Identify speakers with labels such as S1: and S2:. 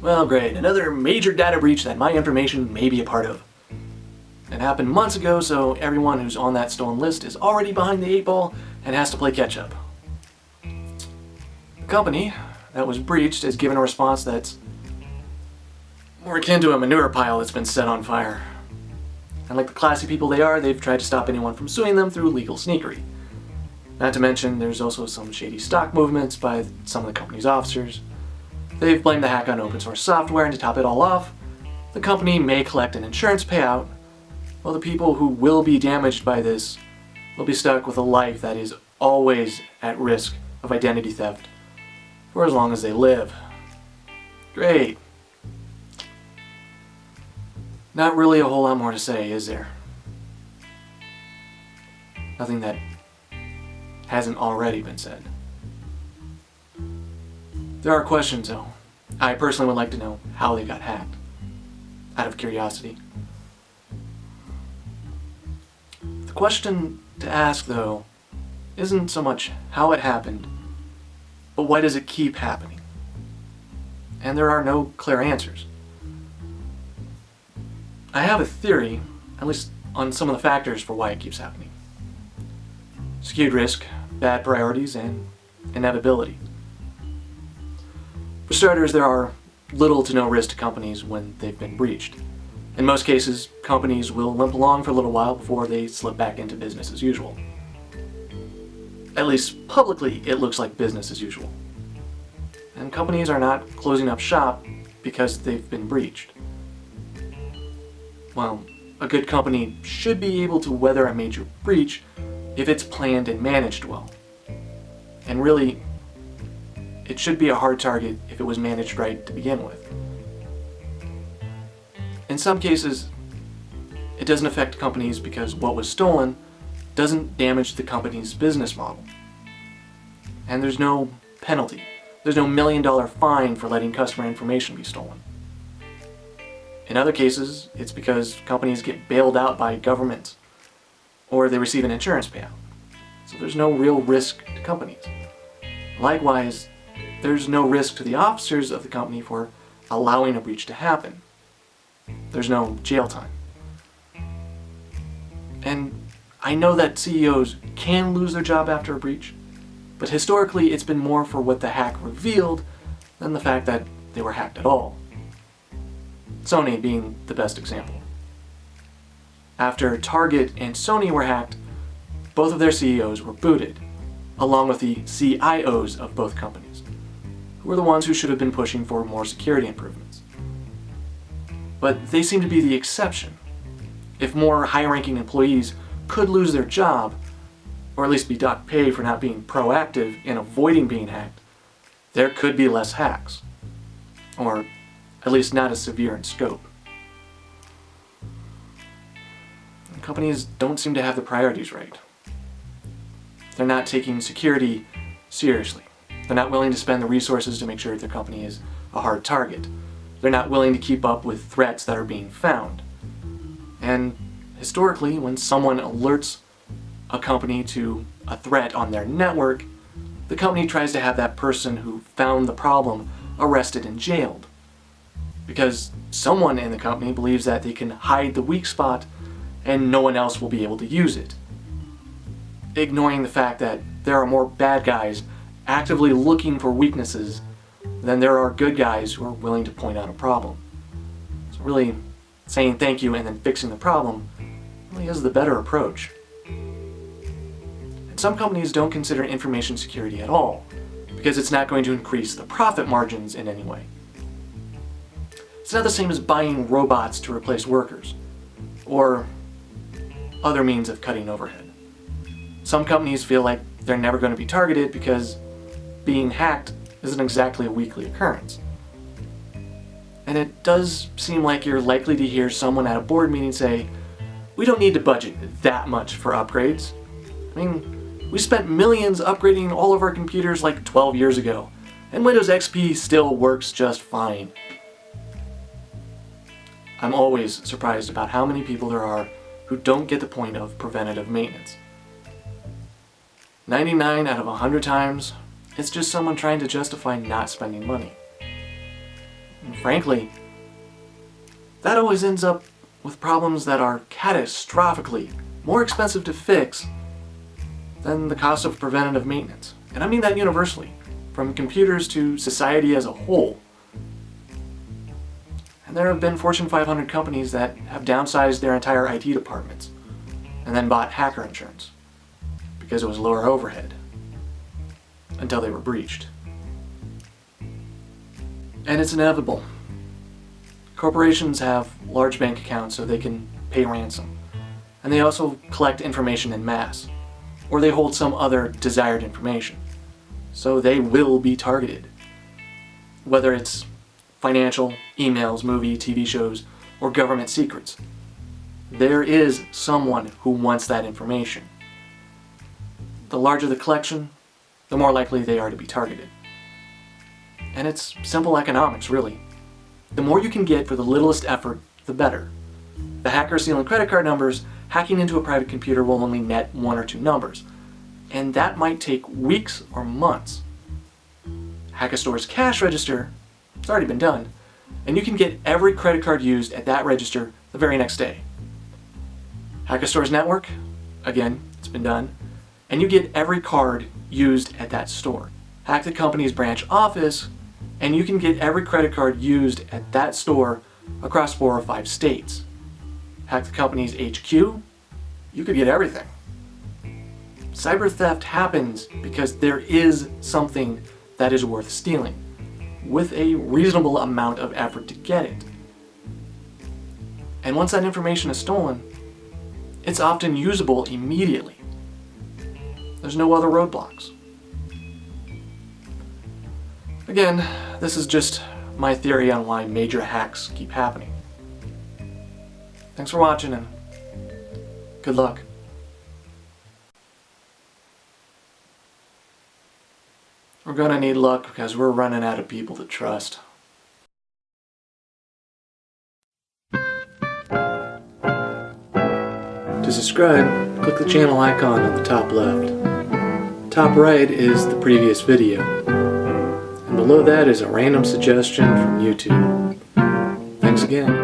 S1: Well, great, another major data breach that my information may be a part of. It happened months ago, so everyone who's on that stolen list is already behind the 8 ball and has to play catch up. The company that was breached is given a response that's more akin to a manure pile that's been set on fire. And like the classy people they are, they've tried to stop anyone from suing them through legal sneakery. Not to mention, there's also some shady stock movements by some of the company's officers. They've blamed the hack on open source software, and to top it all off, the company may collect an insurance payout, while the people who will be damaged by this will be stuck with a life that is always at risk of identity theft for as long as they live. Great. Not really a whole lot more to say, is there? Nothing that hasn't already been said. There are questions, though. I personally would like to know how they got hacked, out of curiosity. The question to ask, though, isn't so much how it happened, but why does it keep happening? And there are no clear answers. I have a theory, at least on some of the factors for why it keeps happening. Skewed risk, bad priorities, and inevitability. For starters, there are little to no risk to companies when they've been breached. In most cases, companies will limp along for a little while before they slip back into business as usual. At least publicly, it looks like business as usual. And companies are not closing up shop because they've been breached. Well, a good company should be able to weather a major breach if it's planned and managed well. And really, it should be a hard target if it was managed right to begin with. In some cases, it doesn't affect companies because what was stolen doesn't damage the company's business model. And there's no penalty. There's no $1 million fine for letting customer information be stolen. In other cases, it's because companies get bailed out by governments or they receive an insurance payout. So there's no real risk to companies. Likewise, there's no risk to the officers of the company for allowing a breach to happen. There's no jail time. And I know that CEOs can lose their job after a breach, but historically it's been more for what the hack revealed than the fact that they were hacked at all. Sony being the best example. After Target and Sony were hacked, both of their CEOs were booted, along with the CIOs of both companies, who were the ones who should have been pushing for more security improvements. But they seem to be the exception. If more high-ranking employees could lose their job, or at least be docked pay for not being proactive in avoiding being hacked, there could be less hacks. Or at least not as severe in scope. And companies don't seem to have the priorities right. They're not taking security seriously. They're not willing to spend the resources to make sure their company is a hard target. They're not willing to keep up with threats that are being found. And historically, when someone alerts a company to a threat on their network, the company tries to have that person who found the problem arrested and jailed. Because someone in the company believes that they can hide the weak spot and no one else will be able to use it. Ignoring the fact that there are more bad guys actively looking for weaknesses than there are good guys who are willing to point out a problem. So really, saying thank you and then fixing the problem really is the better approach. And some companies don't consider information security at all, because it's not going to increase the profit margins in any way. It's not the same as buying robots to replace workers, or other means of cutting overhead. Some companies feel like they're never going to be targeted because being hacked isn't exactly a weekly occurrence. And it does seem like you're likely to hear someone at a board meeting say, "We don't need to budget that much for upgrades. I mean, we spent millions upgrading all of our computers like 12 years ago, and Windows XP still works just fine." I'm always surprised about how many people there are who don't get the point of preventative maintenance. 99 out of 100 times, it's just someone trying to justify not spending money. And frankly, that always ends up with problems that are catastrophically more expensive to fix than the cost of preventative maintenance. And I mean that universally, from computers to society as a whole. And there have been Fortune 500 companies that have downsized their entire IT departments and then bought hacker insurance because it was lower overhead until they were breached. And it's inevitable. Corporations have large bank accounts so they can pay ransom. And they also collect information en masse, or they hold some other desired information. So they will be targeted. Whether it's financial, emails, movie, TV shows, or government secrets. There is someone who wants that information. The larger the collection, the more likely they are to be targeted. And it's simple economics, really. The more you can get for the littlest effort, the better. The hacker stealing credit card numbers, hacking into a private computer will only net 1 or 2 numbers. And that might take weeks or months. Hack a store's cash register, it's already been done, and you can get every credit card used at that register the very next day. Hack a store's network, again, it's been done, and you get every card used at that store. Hack the company's branch office, and you can get every credit card used at that store across 4 or 5 states. Hack the company's HQ, you could get everything. Cyber theft happens because there is something that is worth stealing, with a reasonable amount of effort to get it. And once that information is stolen, it's often usable immediately. There's no other roadblocks. Again, this is just my theory on why major hacks keep happening. Thanks for watching and good luck. We're gonna need luck because we're running out of people to trust. To subscribe, click the channel icon on the top left. Top right is the previous video. And below that is a random suggestion from YouTube. Thanks again.